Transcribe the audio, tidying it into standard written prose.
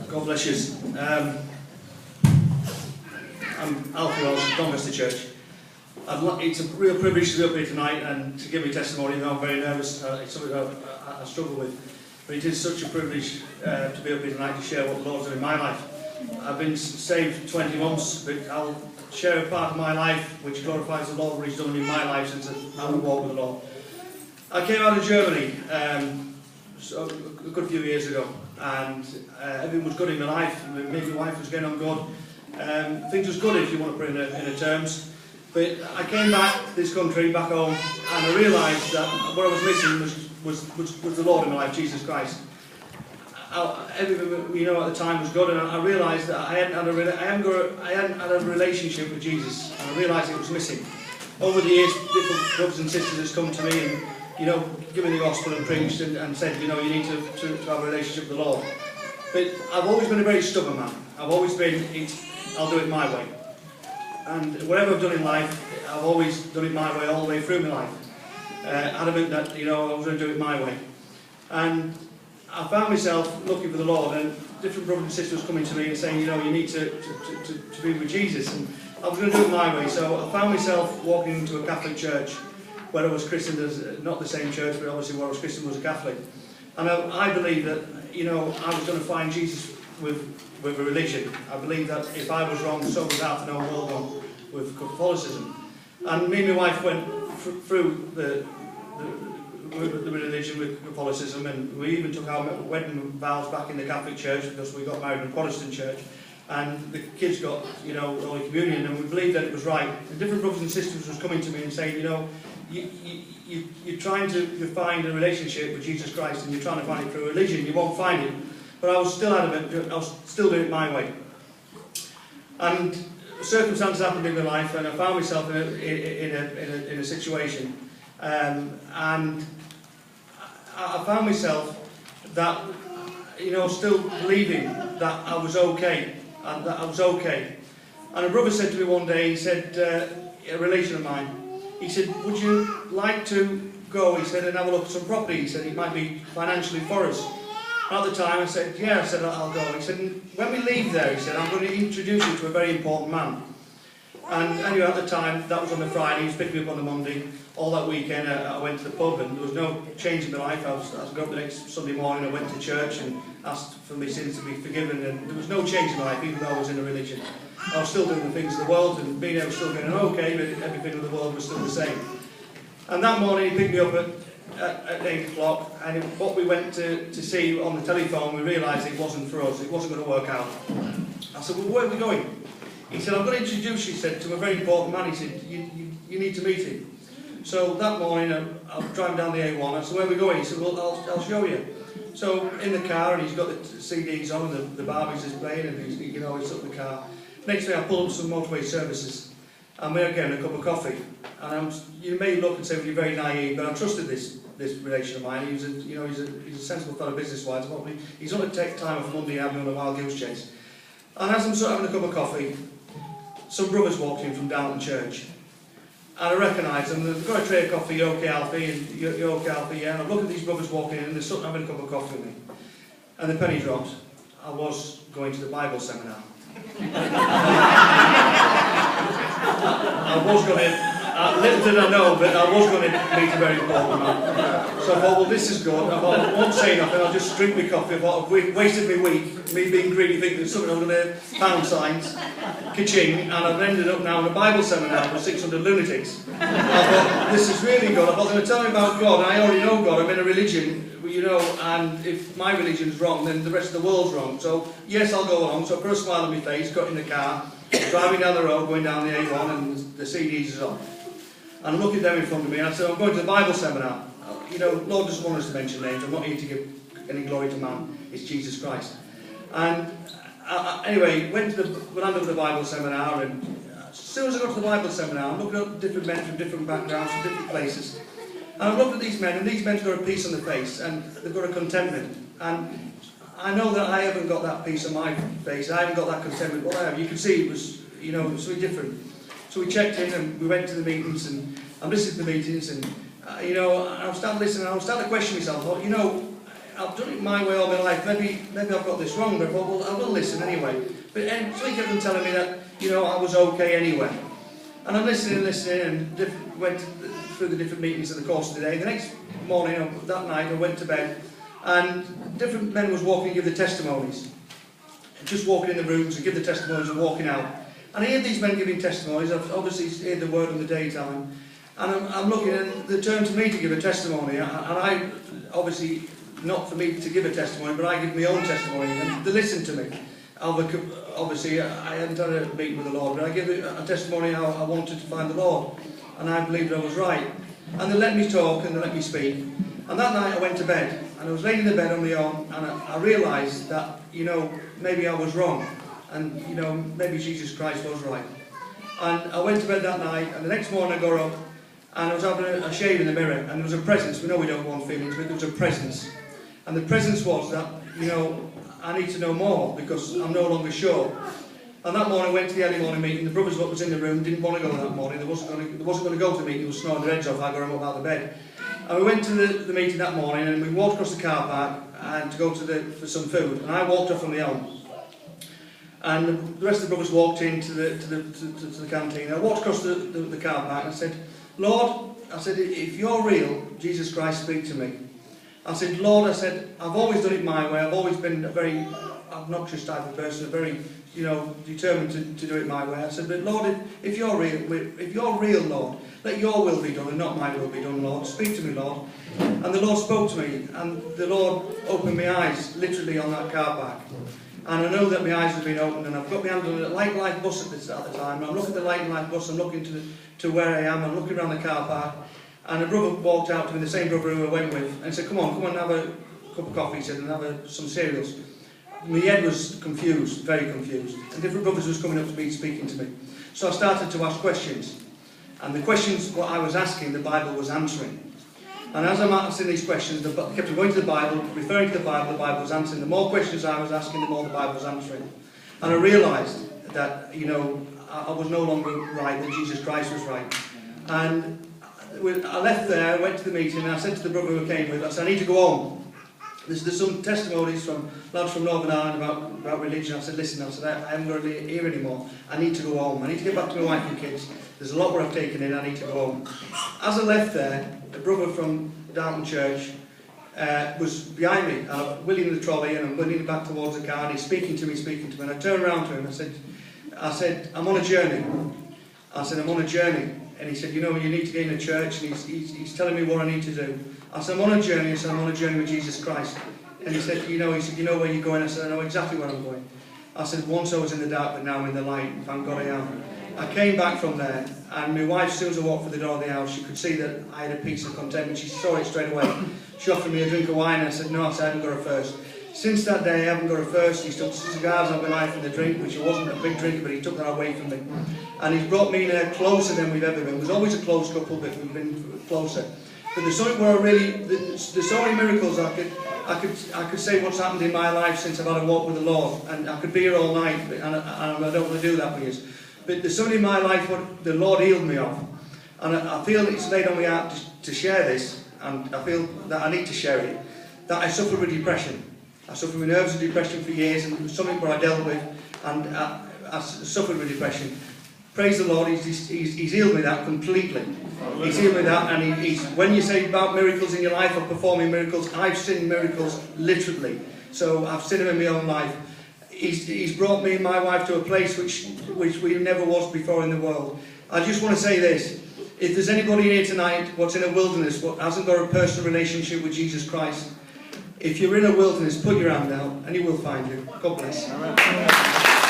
God bless you. I'm Alfie Welsh, God.is.Awesome.Jesus.Lord.l Church. It's a real privilege to be up here tonight and to give me testimony. I'm very nervous. It's something I struggle with. But it is such a privilege to be up here tonight to share what the Lord's done in my life. I've been saved 20 months, but I'll share a part of my life which glorifies the Lord, what He's done in my life since I've walked with the Lord. I came out of Germany a good few years ago, and everything was good in my life. Me and my wife was getting on good. Things was good, if you want to put it in terms. But I came back to this country, back home, and I realised that what I was missing was the Lord in my life, Jesus Christ. Everything at the time was good, and I realised that I hadn't had a relationship with Jesus, and I realised it was missing. Over the years, different brothers and sisters has come to me and given the gospel and preached and said, you need to have a relationship with the Lord. But I've always been a very stubborn man. I've always been, I'll do it my way. And whatever I've done in life, I've always done it my way all the way through my life. Adamant that, I was going to do it my way. And I found myself looking for the Lord, and different brothers and sisters coming to me and saying, you need to be with Jesus. And I was going to do it my way. So I found myself walking into a Catholic church where I was christened as, not the same church, but obviously where I was christened was a Catholic. And I believed that, I was going to find Jesus with a religion. I believed that if I was wrong, so was that, and I was wrong with Catholicism. And me and my wife went through the religion with Catholicism, and we even took our wedding vows back in the Catholic Church because we got married in a Protestant church. And the kids got, Holy Communion, and we believed that it was right. And different brothers and sisters was coming to me and saying, you're trying to find a relationship with Jesus Christ, and you're trying to find it through religion. You won't find it. But I was still adamant. I was still doing it my way. And circumstances happened in my life, and I found myself in a situation, and I found myself that still believing that I was okay, and that I was okay. And a brother said to me one day, he said, a relation of mine, he said, would you like to go, he said, and have a look at some property? He said, it might be financially for us. At the time I said, yeah, I said, I'll go. He said, when we leave there, he said, I'm going to introduce you to a very important man. And anyway, at the time, that was on the Friday, he was picking me up on the Monday. All that weekend I went to the pub, and there was no change in my life. I got up the next Sunday morning, I went to church and asked for my sins to be forgiven, and there was no change in my life, even though I was in a religion. I was still doing the things of the world, and being able to still going okay, but everything of the world was still the same. And that morning he picked me up at 8 o'clock, and what we went to see on the telephone, we realised it wasn't for us, it wasn't going to work out. I said, well, where are we going? He said, I'm going to introduce you, he said, to a very important man. He said, you need to meet him. So that morning I was driving down the A1, I said, where are we going? He said, well, I'll show you. So in the car, and he's got the CDs on, and the Barbies is playing, and he's up in the car. Next thing I pull up some motorway services, and we're getting a cup of coffee. And you may look and say, well, you're very naive, but I trusted this relation of mine. He's a sensible fellow business-wise. He's going to take time off Monday and have me on a wild goose chase. And as I'm sort of having a cup of coffee, some brothers walked in from Downton Church. And I recognised them. They've got a tray of coffee. You okay, Alfie? And you're okay, Alfie? Yeah. And I look at these brothers walking in, and they're sort of having a cup of coffee with me. And the penny dropped. I was going to the Bible seminar. I was going to, little did I know, but I was going to meet a very important man. So I thought, well, this is good. I thought, I won't say nothing, I'll just drink my coffee. I thought, I've wasted my week, me being greedy, thinking there's something I'm going to pound signs, ka-ching, and I've ended up now in a Bible seminar with 600 lunatics. I thought, this is really good. I thought, they're going to tell me about God, and I already know God, I'm in a religion, and if my religion's wrong, then the rest of the world's wrong. So, yes, I'll go along. So I put a smile on my face, got in the car, driving down the road, going down the A1, and the CDs is on. And I'm looking down in front of me, and I said, I'm going to the Bible seminar. Lord doesn't want us to mention names. I'm not here to give any glory to man. It's Jesus Christ. And anyway, went to the land of the Bible seminar, and as soon as I got to the Bible seminar, I'm looking at different men from different backgrounds, from different places. And I've looked at these men, and these men's got a peace on their face, and they've got a contentment. And I know that I haven't got that peace on my face. I haven't got that contentment. What I have, you can see it was, it was really different. So we checked in, and we went to the meetings, and I'm listening to the meetings, and I was starting to listen, and I was starting to question myself. I thought, I've done it my way all my life. Maybe I've got this wrong, but I thought, well, I will listen anyway. But so he kept on telling me that, you know, I was okay anyway. And I'm listening, and went through the different meetings in the course of the day. The next morning, that night, I went to bed, and different men was walking to give the testimonies. Just walking in the rooms and give the testimonies and walking out. And I heard these men giving testimonies. I've obviously heard the word in the daytime. And I'm looking, and they turned to me to give a testimony. And I, obviously, not for me to give a testimony, but I give my own testimony. And they listened to me. Obviously, I hadn't had a meeting with the Lord, but I give a testimony how I wanted to find the Lord. And I believed I was right. And they let me talk and they let me speak. And that night I went to bed. And I was laying in the bed on my own, and I realised that, you know, maybe I was wrong. And, you know, maybe Jesus Christ was right. And I went to bed that night, and the next morning I got up, and I was having a shave in the mirror, and there was a presence. We know we don't want feelings, but there was a presence. And the presence was that, you know, I need to know more, because I'm no longer sure. And that morning I went to the early morning meeting. The brothers what was in the room didn't want to go that morning. They wasn't going to go to the meeting. They were snoring their heads off. I got them up out of bed. And we went to the meeting that morning, and we walked across the car park and to go for some food. And I walked off on my own. And the rest of the brothers walked into the canteen. I walked across the car park and I said, Lord, I said, if you're real, Jesus Christ, speak to me. I said, Lord, I said, I've always done it my way. I've always been a very obnoxious type of person, a very, you know, determined to do it my way. I said, but Lord, if you're real, Lord, let your will be done and not my will be done, Lord. Speak to me, Lord. And the Lord spoke to me, and the Lord opened my eyes, literally on that car park. And I know that my eyes have been opened, and I've got my hand on a light and life bus at the time. I'm looking at the light and life bus, I'm looking to where I am, I'm looking around the car park. And a brother walked out to me, the same brother who I went with, and said, come on, have a cup of coffee, he said, and have some cereals. My head was confused, very confused. And different brothers was coming up to me, speaking to me. So I started to ask questions. And the questions, what I was asking, the Bible was answering. And as I'm asking these questions, I kept going to the Bible, referring to the Bible was answering. The more questions I was asking, the more the Bible was answering. And I realised that, you know, I was no longer right, that Jesus Christ was right. And I left there, I went to the meeting, and I said to the brother who came with, I said, I need to go home. There's some testimonies from lads from Northern Ireland about religion. I said, listen, I said, I haven't got to hear anymore. I need to go home. I need to get back to my wife and kids. There's a lot where I've taken in. I need to go home. As I left there, a brother from Darton Church was behind me. And I'm wheeling the trolley and I'm wheeling back towards the car, and he's speaking to me. And I turned around to him. I said, I'm on a journey. I said, I'm on a journey. And he said, you know, you need to get in a church. And he's telling me what I need to do. I said, I'm on a journey. I said, I'm on a journey with Jesus Christ. And he said, you know where you're going? I said, I know exactly where I'm going. I said, once I was in the dark, but now I'm in the light. Thank God I am. I came back from there, and my wife, as soon as I walked through the door of the house, she could see that I had a piece of contentment. She saw it straight away. She offered me a drink of wine, and I said, no, I haven't got a thirst. Since that day, I haven't got a thirst. He's took cigars out of my life and the drink, which I wasn't a big drinker, but he took that away from me. And he's brought me closer than we've ever been. It was always a close couple, but we've been closer. But there's something where there's so many miracles I could say what's happened in my life since I've had a walk with the Lord, and I could be here all night, and I don't want to do that for you. But there's something in my life what the Lord healed me of, and I feel it's laid on my heart to share this, and I feel that I need to share it. That I suffered with depression. I suffered with nerves of depression for years, and it was something where I dealt with, and I suffered with depression. Praise the Lord, he's healed me that completely. He's healed me that, and when you say about miracles in your life or performing miracles, I've seen miracles literally. So I've seen them in my own life. He's brought me and my wife to a place which we never was before in the world. I just want to say this. If there's anybody here tonight what's in a wilderness, what hasn't got a personal relationship with Jesus Christ, if you're in a wilderness, put your hand out and he will find you. God bless. Amen.